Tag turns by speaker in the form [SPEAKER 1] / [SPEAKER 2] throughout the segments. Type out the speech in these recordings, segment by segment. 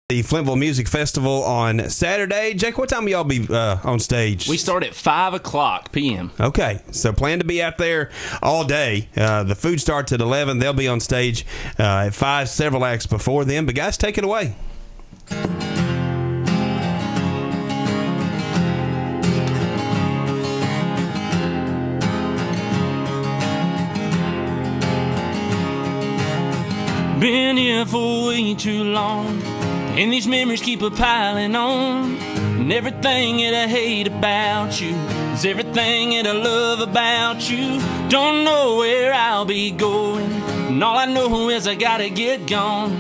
[SPEAKER 1] The Flintville Music Festival on Saturday. Jake, what time will y'all be on stage?
[SPEAKER 2] We start at 5 o'clock p.m.
[SPEAKER 1] Okay, so plan to be out there all day. The food starts at 11. They'll be on stage at 5, several acts before then. But guys, take it away.
[SPEAKER 2] Been here for way too long, and these memories keep a piling on. And everything that I hate about you is everything that I love about you. Don't know where I'll be going, and all I know is I gotta get gone.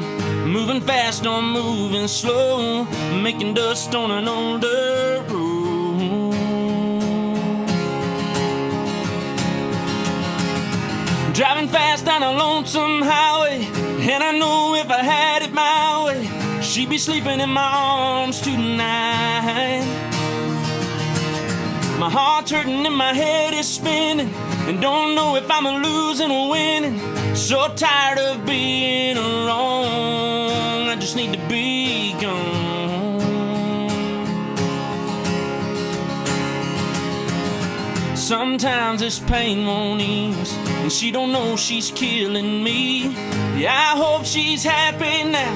[SPEAKER 2] Moving fast, I'm moving slow, making dust on an older road. Driving fast down a lonesome highway, and I know if I had it my way, she'd be sleeping in my arms tonight. My heart's hurting and my head is spinning, and don't know if I'm losing or winning. So tired of being wrong, I just need to be gone. Sometimes this pain won't ease, and she don't know she's killing me. Yeah, I hope she's happy now,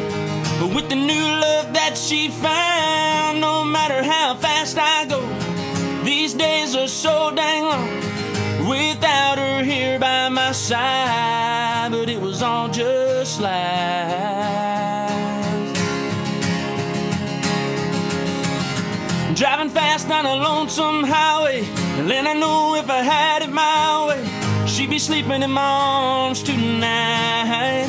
[SPEAKER 2] but with the new love that she found, no matter how fast I go, these days are so dang long without her here by my side. But it was all just lies. Driving fast down a lonesome highway, and then I know if I had it my way, she'd be sleeping in my arms tonight.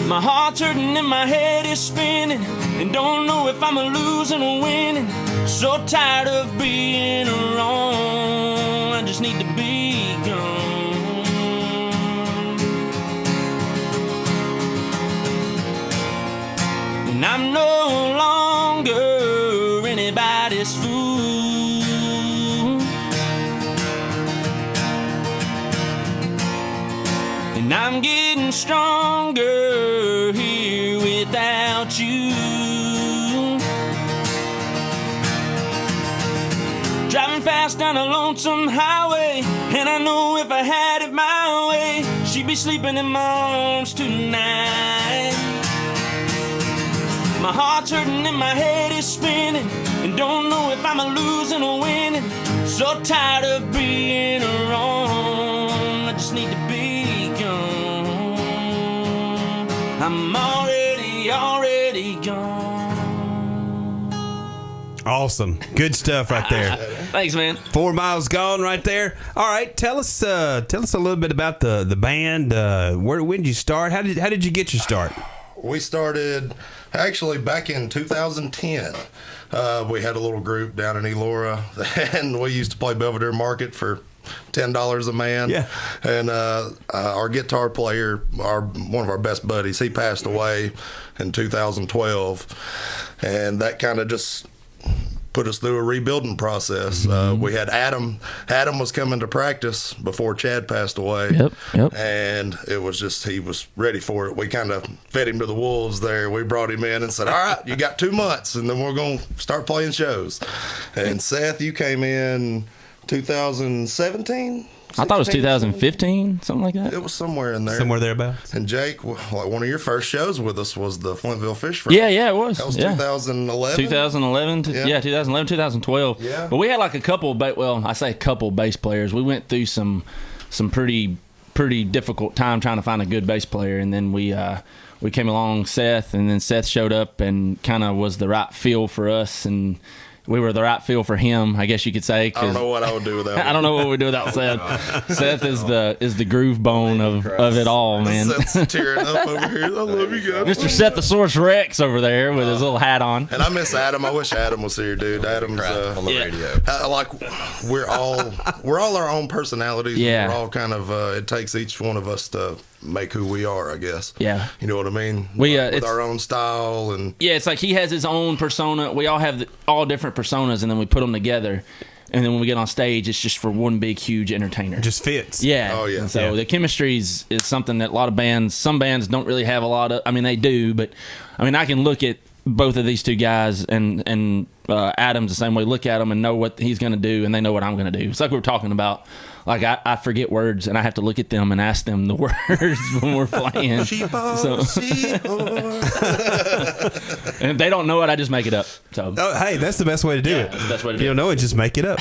[SPEAKER 2] My heart's hurting and my head is spinning, and don't know if I'm losing or winning. So tired of being wrong, I just need to be gone. And I'm no longer anybody's fool, and I'm getting stronger here without you. Driving fast down a lonesome highway, and I know if I had it my way, she'd be sleeping in my arms tonight. My heart's hurting and my head is spinning, and don't know if I'm losing or winning. So tired of being wrong, I just need to be gone. I'm already gone.
[SPEAKER 1] Awesome. Good stuff right there.
[SPEAKER 2] Thanks, man.
[SPEAKER 1] 4 miles gone right there. All right, tell us a little bit about the band. When did you start? How did you get your start?
[SPEAKER 3] We started actually back in 2010. We had a little group down in Elora, and we used to play Belvedere Market for $10 a man.
[SPEAKER 1] Yeah.
[SPEAKER 3] And our guitar player, one of our best buddies, he passed away in 2012, and that kind of just put us through a rebuilding process. We had Adam. Adam was coming to practice before Chad passed away.
[SPEAKER 2] Yep.
[SPEAKER 3] And it was just, he was ready for it. We kind of fed him to the wolves there. We brought him in and said, all right, you got 2 months, and then we're going to start playing shows. And Seth, you came in 2017?
[SPEAKER 2] I thought it was 2015, something like that.
[SPEAKER 3] It was somewhere in there.
[SPEAKER 1] Somewhere thereabouts.
[SPEAKER 3] And Jake, like one of your first shows with us was the Flintville Fish Fry.
[SPEAKER 2] Yeah, it was.
[SPEAKER 3] That was
[SPEAKER 2] yeah.
[SPEAKER 3] 2011?
[SPEAKER 2] 2011, 2011, 2012.
[SPEAKER 3] Yeah.
[SPEAKER 2] But we had like a couple, I say a couple bass players. We went through some pretty difficult time trying to find a good bass player, and then we came along, Seth, and then Seth showed up and kind of was the right feel for us, and we were the right feel for him, I guess you could say.
[SPEAKER 3] I don't know what I would do without him.
[SPEAKER 2] I don't know what we'd do without Seth. Seth is the groove bone of it all, man.
[SPEAKER 3] Seth's tearing up over here. I love you guys.
[SPEAKER 2] Mr. Sethosaurus Rex over there with his little hat on.
[SPEAKER 3] And I miss Adam. I wish Adam was here, dude. Adam's
[SPEAKER 4] on the radio.
[SPEAKER 3] Like we're all our own personalities.
[SPEAKER 2] Yeah.
[SPEAKER 3] We're all kind of it takes each one of us to make who we are, I guess.
[SPEAKER 2] Yeah.
[SPEAKER 3] You know what I mean?
[SPEAKER 2] With
[SPEAKER 3] our own style and
[SPEAKER 2] yeah, it's like he has his own persona. We all have all different personas, and then we put them together. and then when we get on stage, it's just for one big, huge entertainer.
[SPEAKER 1] It just fits.
[SPEAKER 2] Yeah.
[SPEAKER 3] Oh, yeah.
[SPEAKER 2] And so the chemistry is something that a lot of bands, some bands don't really have a lot of. I mean, they do, but I mean, I can look at both of these two guys and Adam's the same way. Look at him and know what he's going to do, and they know what I'm going to do. It's like we were talking about. Like I forget words, and I have to look at them and ask them the words when we're playing. So, and if they don't know it, I just make it up. So,
[SPEAKER 1] hey, that's the best way to do it.
[SPEAKER 2] That's the best way to do
[SPEAKER 1] You don't know it, just make it up.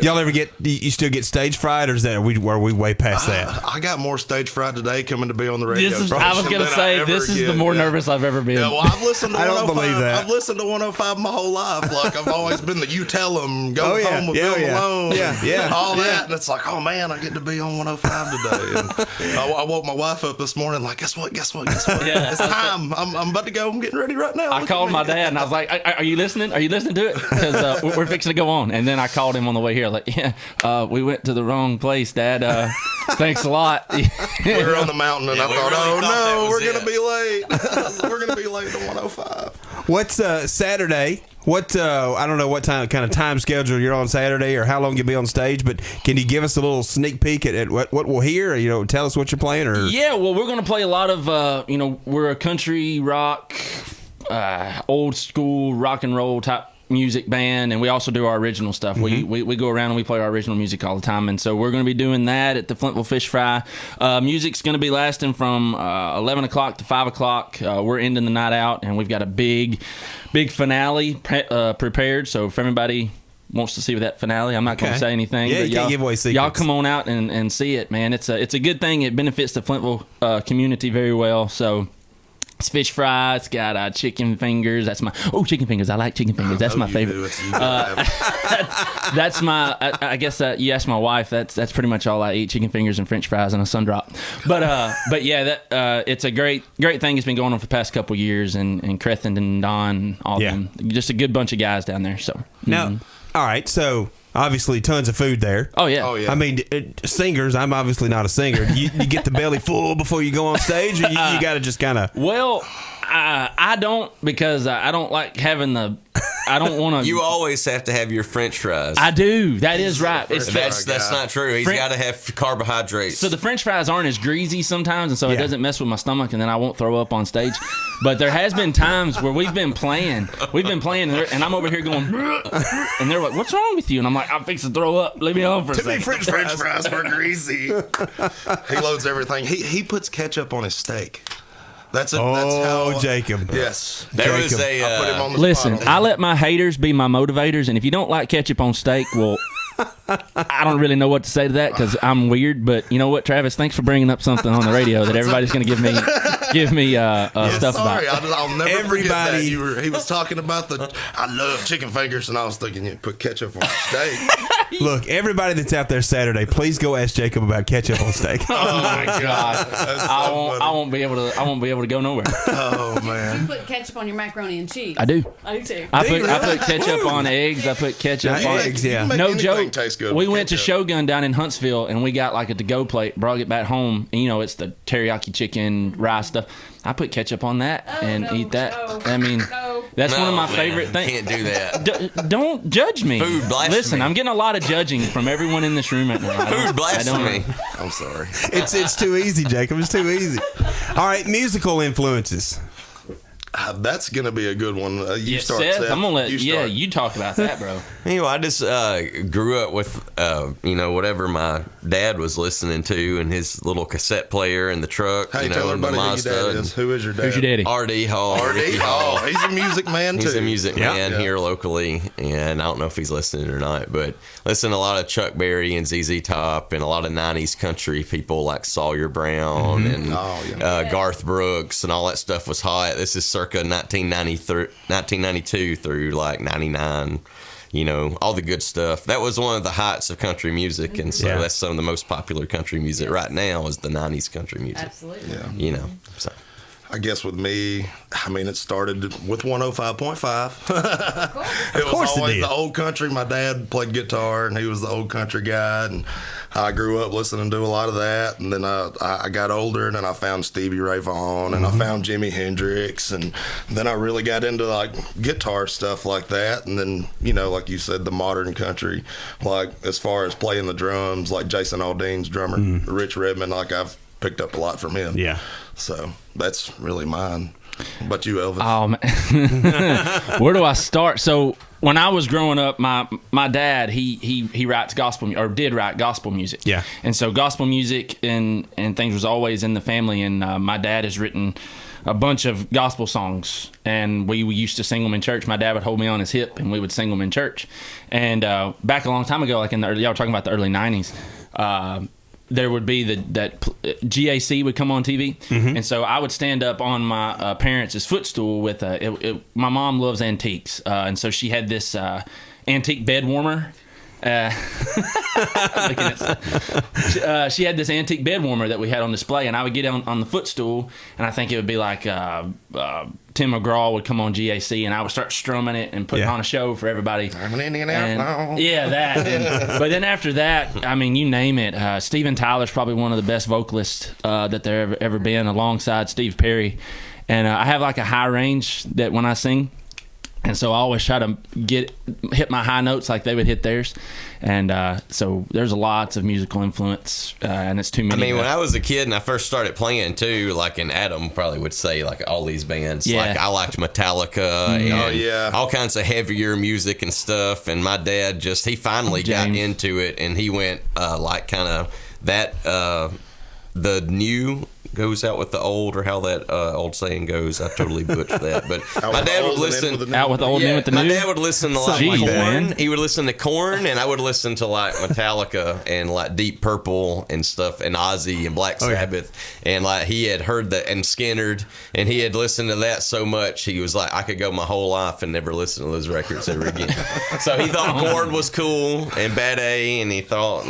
[SPEAKER 1] Y'all ever you still get stage fright, or is that are we way past that?
[SPEAKER 3] I got more stage fright today coming to be on the radio.
[SPEAKER 2] I was going to say, this is the more nervous I've ever been.
[SPEAKER 3] Yeah, well, I've listened to 105.
[SPEAKER 1] I don't believe that.
[SPEAKER 3] I've listened to 105 my whole life. Like, I've always been the you tell them, go home with Bill Malone.
[SPEAKER 1] Yeah.
[SPEAKER 3] All that. And it's like, oh, man, I get to be on 105 today. And I woke my wife up this morning like, guess what?
[SPEAKER 2] Yeah.
[SPEAKER 3] It's time. I'm about to go. I'm getting ready right now.
[SPEAKER 2] I called my dad, and I was like, are you listening? Are you listening to it? Because we're fixing to go on. And then I called him on the way here. Like, we went to the wrong place, Dad. Thanks a lot.
[SPEAKER 3] We were on the mountain, and I thought,
[SPEAKER 4] really thought
[SPEAKER 3] we're going to be late. We're going to be late to 105.
[SPEAKER 1] What's Saturday? What I don't know what kind of time schedule you're on Saturday or how long you'll be on stage, but can you give us a little sneak peek at what we'll hear? Or, tell us what you're playing. Or
[SPEAKER 2] yeah, well, we're going to play a lot of we're a country rock, old school rock and roll type music band, and we also do our original stuff. We go around and we play our original music all the time, and so we're going to be doing that at the Flintville Fish Fry. Music's going to be lasting from 11 o'clock to 5 o'clock. We're ending the night out, and we've got a big finale prepared, so if everybody wants to see that finale, I'm not going to say anything.
[SPEAKER 1] Yeah,
[SPEAKER 2] but
[SPEAKER 1] you can't give away secrets.
[SPEAKER 2] Y'all come on out and see it, man. It's a good thing. It benefits the Flintville community very well, so it's fish fry. It's got chicken fingers. That's my chicken fingers. I like chicken fingers. That's my favorite. That's my. I guess you asked my wife. That's pretty much all I eat: chicken fingers and French fries and a sun drop. But yeah, it's a great thing. It's been going on for the past couple years, and Crethen and Don, all them, just a good bunch of guys down there. So
[SPEAKER 1] now, all right, so. Obviously, tons of food there.
[SPEAKER 2] Oh yeah.
[SPEAKER 1] I mean, singers. I'm obviously not a singer. You get the belly full before you go on stage, or you got to just kind of.
[SPEAKER 2] Well, I don't, because I don't like having the. I don't want to.
[SPEAKER 4] You always have to have your French fries.
[SPEAKER 2] I do. That is right.
[SPEAKER 4] That's not true. He's got to have carbohydrates.
[SPEAKER 2] So the French fries aren't as greasy sometimes, and so it doesn't mess with my stomach, and then I won't throw up on stage. But there has been times where we've been playing, and I'm over here going, and they're like, "What's wrong with you?" And I'm like, "I'm fixing to throw up. Leave me alone for a second."
[SPEAKER 3] French fries were greasy. He loads everything. He puts ketchup on his steak. That's how
[SPEAKER 1] Jacob.
[SPEAKER 3] Yes.
[SPEAKER 4] There was
[SPEAKER 3] I put him on the
[SPEAKER 2] Listen,
[SPEAKER 3] spot.
[SPEAKER 2] I let my haters be my motivators, and if you don't like ketchup on steak, well, I don't really know what to say to that because I'm weird. But you know what, Travis? Thanks for bringing up something on the radio that everybody's going to give me stuff
[SPEAKER 3] sorry,
[SPEAKER 2] about.
[SPEAKER 3] I'll never forget that. He was talking about I love chicken fingers, and I was thinking you put ketchup on steak.
[SPEAKER 1] Look, everybody that's out there Saturday, please go ask Jacob about ketchup on steak.
[SPEAKER 2] Oh my God! I won't be able to go nowhere.
[SPEAKER 3] Oh man!
[SPEAKER 5] You put ketchup on your macaroni and cheese.
[SPEAKER 2] I do.
[SPEAKER 5] I do too.
[SPEAKER 2] I put ketchup on eggs. I put ketchup on
[SPEAKER 1] eggs. Yeah.
[SPEAKER 2] No joke.
[SPEAKER 3] Taste good
[SPEAKER 2] We
[SPEAKER 3] with
[SPEAKER 2] went to
[SPEAKER 3] ketchup.
[SPEAKER 2] Shogun down in Huntsville, and we got like a to-go plate. Brought it back home, and it's the teriyaki chicken, rice stuff. I put ketchup on that eat that. I mean, that's one of my favorite things.
[SPEAKER 4] Can't do that.
[SPEAKER 2] Don't judge me.
[SPEAKER 4] Food blasphemy.
[SPEAKER 2] Listen, I'm getting a lot of judging from everyone in this room right now.
[SPEAKER 4] Food blasphemy.
[SPEAKER 3] I'm sorry.
[SPEAKER 1] It's too easy, Jacob. It's too easy. All right, musical influences.
[SPEAKER 3] That's gonna be a good one. You start,
[SPEAKER 2] Seth.
[SPEAKER 3] Seth.
[SPEAKER 2] I'm gonna let
[SPEAKER 3] start.
[SPEAKER 2] you talk about that, bro.
[SPEAKER 4] Anyway, I just grew up with, whatever my dad was listening to and his little cassette player in the truck.
[SPEAKER 3] Hey,
[SPEAKER 4] and
[SPEAKER 3] tell
[SPEAKER 4] the
[SPEAKER 3] everybody who your
[SPEAKER 4] Mazda
[SPEAKER 3] dad
[SPEAKER 4] and
[SPEAKER 3] is. Who is your dad?
[SPEAKER 2] Who's your daddy?
[SPEAKER 4] R.D. Hall.
[SPEAKER 3] R.D. Hall. He's a music man too.
[SPEAKER 4] He's a music man here locally, and I don't know if he's listening or not, but listen to a lot of Chuck Berry and ZZ Top and a lot of 90s country people like Sawyer Brown and Garth Brooks and all that stuff was hot. This is circa 1992 through like 99. All the good stuff. That was one of the heights of country music, and so that's some of the most popular country music right now is the 90s country music.
[SPEAKER 5] Absolutely.
[SPEAKER 3] Yeah.
[SPEAKER 4] So.
[SPEAKER 3] I guess with me, it started with 105.5. It was
[SPEAKER 1] course it
[SPEAKER 3] always
[SPEAKER 1] did.
[SPEAKER 3] the old country. My dad played guitar, and he was the old country guy. And I grew up listening to a lot of that, and then I got older, and then I found Stevie Ray Vaughan, and I found Jimi Hendrix, and then I really got into like guitar stuff like that, and then like you said, the modern country, like as far as playing the drums, like Jason Aldean's drummer, Rich Redmond, like I've picked up a lot from him.
[SPEAKER 1] Yeah.
[SPEAKER 3] So that's really mine. But you, Elvis?
[SPEAKER 2] Oh man, where do I start? So when I was growing up, my dad he writes gospel or did write gospel music.
[SPEAKER 1] Yeah.
[SPEAKER 2] And so gospel music and things was always in the family. And my dad has written a bunch of gospel songs, and we used to sing them in church. My dad would hold me on his hip, and we would sing them in church. And back a long time ago, like in the early, y'all were talking about the early '90s. There would be that GAC would come on TV, and so I would stand up on my parents' footstool with my mom loves antiques, and so she had this antique bed warmer. She had this antique bed warmer that we had on display, and I would get on the footstool, and I think it would be like Tim McGraw would come on GAC, and I would start strumming it and putting on a show for everybody. I'm an Indian outlaw. Yeah, that. But then after that, I mean, you name it. Steven Tyler's probably one of the best vocalists that there ever been, alongside Steve Perry. And I have like a high range that when I sing. And so I always try to hit my high notes like they would hit theirs. And so there's lots of musical influence, and it's too many.
[SPEAKER 4] I mean, when I was a kid and I first started playing too, like, and Adam probably would say, like, all these bands, like, I liked Metallica and all kinds of heavier music and stuff. And my dad he finally got into it, and he went, like, kind of that, the new goes out with the old, or how that old saying goes. I totally butchered that, but my dad would listen
[SPEAKER 2] out with the old, in with the new.
[SPEAKER 4] My dad would listen to like Korn. He would listen to Korn, and I would listen to like Metallica and like Deep Purple and stuff, and Ozzy and Black Sabbath, and like he had heard that, and Skynyrd, and he had listened to that so much he was like, I could go my whole life and never listen to those records ever again. So he thought Korn was cool and Bad A, and he thought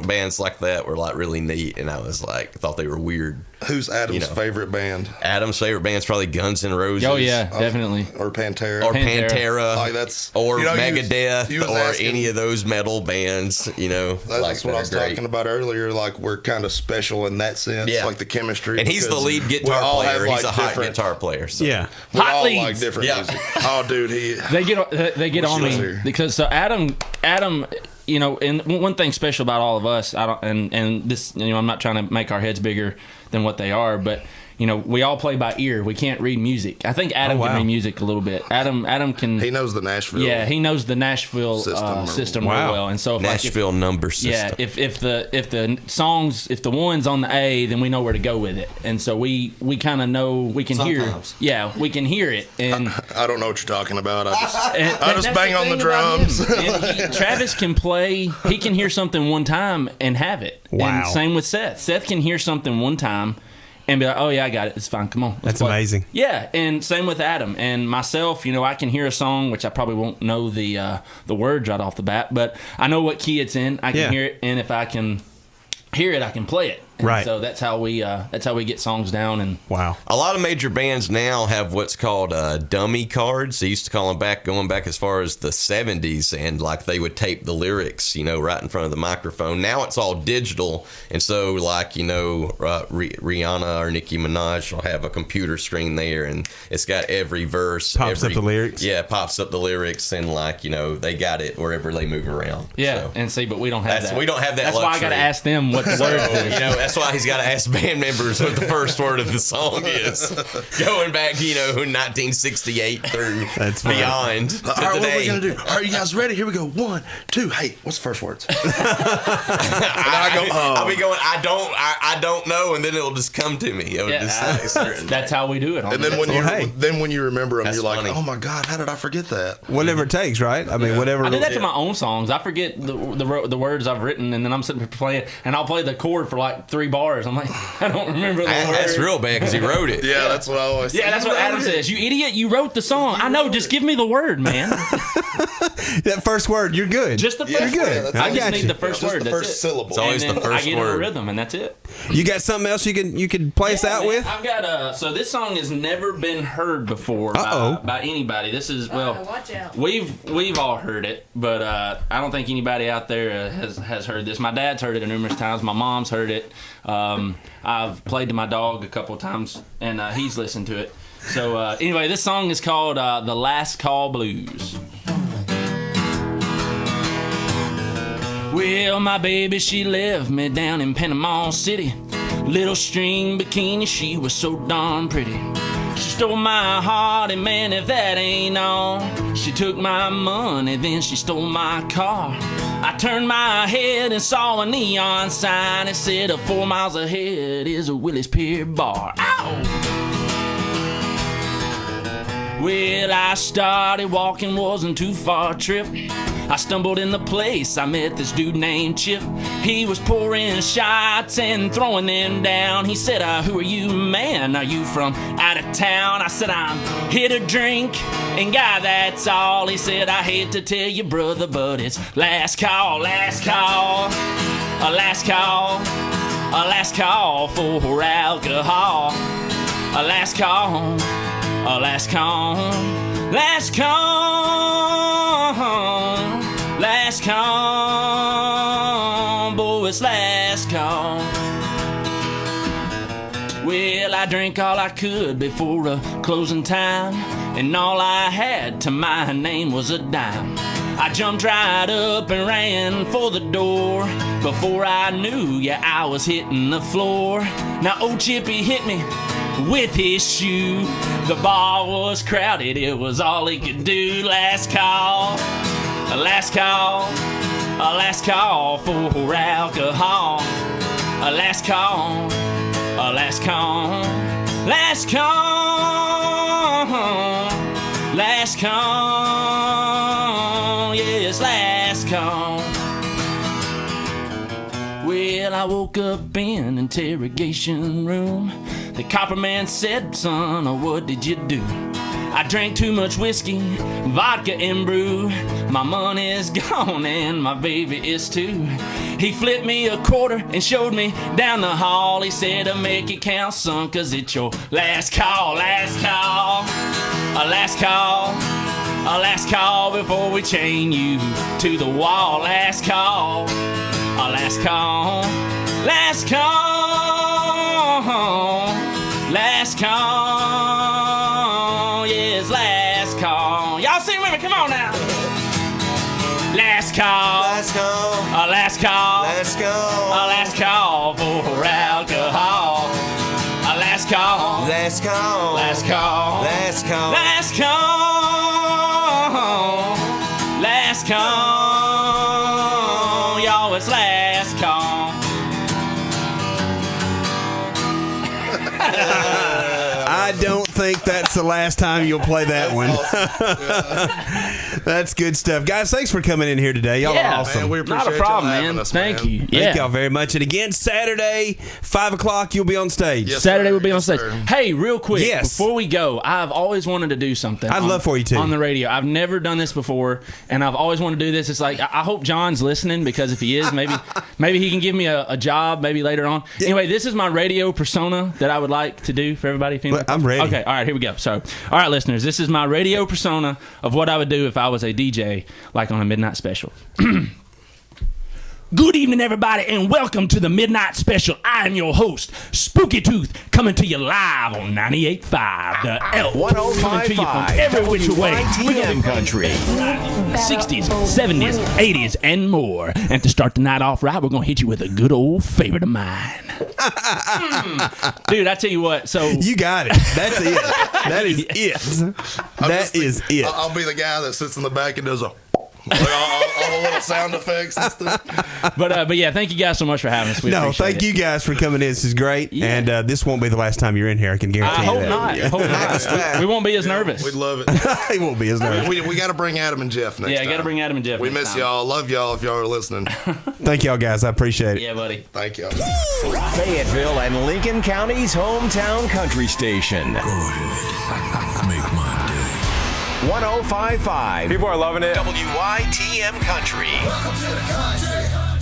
[SPEAKER 4] bands like that were like really neat, and I was like, thought they were weird.
[SPEAKER 3] Who's Adam's favorite band?
[SPEAKER 4] Adam's favorite band's probably Guns N' Roses.
[SPEAKER 2] Oh yeah, definitely.
[SPEAKER 3] Or Pantera.
[SPEAKER 4] Or Pantera.
[SPEAKER 3] Like that's,
[SPEAKER 4] or Megadeth, or any of those metal bands.
[SPEAKER 3] That's
[SPEAKER 4] like,
[SPEAKER 3] what I was talking about earlier. Like, we're kind of special in that sense.
[SPEAKER 4] Yeah.
[SPEAKER 3] Like the chemistry.
[SPEAKER 4] And he's the lead guitar player. He's a hot guitar player. So.
[SPEAKER 1] Yeah.
[SPEAKER 3] We all like different music. Oh, dude,
[SPEAKER 2] they get on me because Adam. And one thing special about all of us, and this, I'm not trying to make our heads bigger than what they are, but we all play by ear. We can't read music. I think Adam can read music a little bit. Adam can.
[SPEAKER 3] He knows the Nashville.
[SPEAKER 2] Yeah, he knows the Nashville system real well. And so
[SPEAKER 4] Nashville number system.
[SPEAKER 2] Yeah, if the songs, if the one's on the A, then we know where to go with it. And so we kind of know, we can hear. Yeah, we can hear it. And
[SPEAKER 3] I don't know what you're talking about. I just bang on the drums.
[SPEAKER 2] Travis can play. He can hear something one time and have it.
[SPEAKER 1] Wow.
[SPEAKER 2] And same with Seth. Seth can hear something one time and be like, oh yeah, I got it. It's fine. Come on.
[SPEAKER 1] That's amazing.
[SPEAKER 2] Yeah, and same with Adam and myself. I can hear a song, which I probably won't know the words right off the bat, but I know what key it's in. I can hear it, and if I can hear it, I can play it. And
[SPEAKER 1] right.
[SPEAKER 2] So that's how we get songs down. And
[SPEAKER 1] wow,
[SPEAKER 4] a lot of major bands now have what's called dummy cards. They used to call them going back as far as the 70s, and like they would tape the lyrics, right in front of the microphone. Now it's all digital, and so like Rihanna or Nicki Minaj will have a computer screen there, and it's got every verse.
[SPEAKER 1] Pops up the lyrics.
[SPEAKER 4] Yeah, pops up the lyrics, and like they got it wherever they move around.
[SPEAKER 2] Yeah,
[SPEAKER 4] so.
[SPEAKER 2] And see, but we don't have that.
[SPEAKER 4] We don't have that.
[SPEAKER 2] That's
[SPEAKER 4] luxury.
[SPEAKER 2] why I got to ask them what the word is.
[SPEAKER 4] That's why he's got to ask band members what the first word of the song is. Going back, 1968 through beyond to
[SPEAKER 3] all right,
[SPEAKER 4] today.
[SPEAKER 3] what are we going to do? All right, you guys ready? Here we go. 1, 2. Hey, what's the first words?
[SPEAKER 4] I'll be going, I don't know, and then it'll just come to me.
[SPEAKER 2] That's how we do it.
[SPEAKER 3] And then when you remember them, you're like, oh my God, how did I forget that?
[SPEAKER 1] Whatever it takes, right? I mean, whatever.
[SPEAKER 2] I do that to my own songs. I forget the words I've written, and then I'm sitting there playing, and I'll play the chord for like 3 bars. I'm like, I don't remember the word.
[SPEAKER 4] That's real bad because he wrote it.
[SPEAKER 3] Yeah, that's what I always say.
[SPEAKER 2] Yeah, that's what Adam says. You idiot, you wrote the song. I know, just give me the word, man.
[SPEAKER 1] That first word, you're good.
[SPEAKER 2] Just the first
[SPEAKER 1] You're
[SPEAKER 2] word.
[SPEAKER 1] good.
[SPEAKER 2] I
[SPEAKER 1] I
[SPEAKER 2] just
[SPEAKER 1] got
[SPEAKER 2] need
[SPEAKER 1] you.
[SPEAKER 2] the first
[SPEAKER 3] Just
[SPEAKER 2] word.
[SPEAKER 3] the
[SPEAKER 2] That's
[SPEAKER 3] first
[SPEAKER 2] it.
[SPEAKER 3] syllable.
[SPEAKER 4] It's always
[SPEAKER 2] And
[SPEAKER 4] the
[SPEAKER 2] then
[SPEAKER 4] first
[SPEAKER 2] I get in a
[SPEAKER 4] word.
[SPEAKER 2] rhythm, and that's it.
[SPEAKER 1] You got something else you could play us out
[SPEAKER 2] Man,
[SPEAKER 1] with?
[SPEAKER 2] I've got so this song has never been heard before by anybody. This is
[SPEAKER 5] watch out.
[SPEAKER 2] we've all heard it, but I don't think anybody out there has heard this. My dad's heard it numerous times. My mom's heard it. I've played to my dog a couple of times, and he's listened to it. So anyway, this song is called "The Last Call Blues." Well, my baby, she left me down in Panama City. Little string bikini, she was so darn pretty. She stole my heart, and man, if that ain't all. She took my money, then she stole my car. I turned my head and saw a neon sign. It said 4 miles ahead is a Willis Pier bar. Ow! Well, I started walking, wasn't too far a trip. I stumbled in the place, I met this dude named Chip. He was pouring shots and throwing them down. He said, who are you, man? Are you from out of town? I said, I'm here to drink, and guy, that's all. He said, I hate to tell you, brother, but it's last call, last call, a last call, a last call for alcohol, a last call, a last call, last call, last call, boy, it's last call. Well, I drank all I could before closing time, and all I had to my name was a dime. I jumped right up and ran for the door. Before I knew, I was hitting the floor. Now old Chippy hit me with his shoe. The bar was crowded, it was all he could do. Last call, a last call, a last call for alcohol, a last call, a last call, last call, last call, yes, last call. Well, I woke up in an interrogation room. The copper man said, son, what did you do? I drank too much whiskey, vodka and brew. My money's gone and my baby is too. He flipped me a quarter and showed me down the hall. He said, make it count, son, 'cause it's your last call, last call, a last call, a last call before we chain you to the wall. Last call, a last call, last call, last call, yes, last call. Y'all sing with me, come on now. Last call,
[SPEAKER 4] Last call,
[SPEAKER 2] a last call,
[SPEAKER 4] last call,
[SPEAKER 2] a last call for alcohol, a last call,
[SPEAKER 4] last call,
[SPEAKER 2] last call,
[SPEAKER 4] last call.
[SPEAKER 2] last call, last call, y'all, it's last call.
[SPEAKER 1] I don't think that's the last time you'll play that one. That's good stuff. Guys, thanks for coming in here today. Y'all are awesome.
[SPEAKER 3] Man, we appreciate
[SPEAKER 2] Not a problem,
[SPEAKER 3] y'all having
[SPEAKER 2] man.
[SPEAKER 3] us,
[SPEAKER 2] Thank
[SPEAKER 3] man.
[SPEAKER 2] you.
[SPEAKER 1] Thank y'all very much. And again, Saturday, 5 o'clock, you'll be on stage.
[SPEAKER 3] Yes,
[SPEAKER 2] Saturday
[SPEAKER 3] sir.
[SPEAKER 2] we'll be on
[SPEAKER 3] Yes,
[SPEAKER 2] stage.
[SPEAKER 3] sir.
[SPEAKER 2] Hey, real quick,
[SPEAKER 1] Yes.
[SPEAKER 2] before we go, I've always wanted to do something.
[SPEAKER 1] I'd love for you to.
[SPEAKER 2] on the radio. I've never done this before, and I've always wanted to do this. It's like I hope John's listening, because if he is, maybe he can give me a job maybe later on. Anyway, this is my radio persona that I would like to do for everybody.
[SPEAKER 1] I'm ready.
[SPEAKER 2] Okay, all right, here we go. So, all right, listeners, this is my radio persona of what I would do if I was a DJ, like on a midnight special. Good evening, everybody, and welcome to the Midnight Special. I am your host, Spooky Tooth, coming to you live on 98.5, the Elk.
[SPEAKER 6] 105.5
[SPEAKER 2] Coming to you from every which way.
[SPEAKER 6] WYTM Country.
[SPEAKER 2] 60s, 70s, 80s, and more. And to start the night off right, we're going to hit you with a good old favorite of mine. Dude, I tell you what, so...
[SPEAKER 1] You got it. That's it. That is it. That is it.
[SPEAKER 3] I'll be the guy that sits in the back and does all the little sound effects and stuff.
[SPEAKER 2] But yeah, thank you guys so much for having us. We
[SPEAKER 1] No,
[SPEAKER 2] appreciate
[SPEAKER 1] thank
[SPEAKER 2] it.
[SPEAKER 1] you guys for coming in. This is great.
[SPEAKER 2] Yeah.
[SPEAKER 1] And this won't be the last time you're in here. I can guarantee
[SPEAKER 2] I
[SPEAKER 1] you
[SPEAKER 2] hope
[SPEAKER 1] that.
[SPEAKER 2] not. I hope not. We won't be as nervous.
[SPEAKER 3] We'd love it.
[SPEAKER 1] He won't be as nervous.
[SPEAKER 3] We got to bring Adam and Jeff next time.
[SPEAKER 2] Yeah, got to bring Adam and Jeff.
[SPEAKER 3] We
[SPEAKER 2] next
[SPEAKER 3] miss
[SPEAKER 2] time.
[SPEAKER 3] y'all. Love y'all if y'all are listening.
[SPEAKER 1] Thank y'all, guys. I appreciate it.
[SPEAKER 2] Yeah, buddy.
[SPEAKER 3] Thank y'all.
[SPEAKER 6] Fayetteville and Lincoln County's hometown country station.
[SPEAKER 7] Go ahead. Make my day.
[SPEAKER 6] 1055.
[SPEAKER 7] People are loving it.
[SPEAKER 6] WYTM Country.
[SPEAKER 8] Welcome to the country.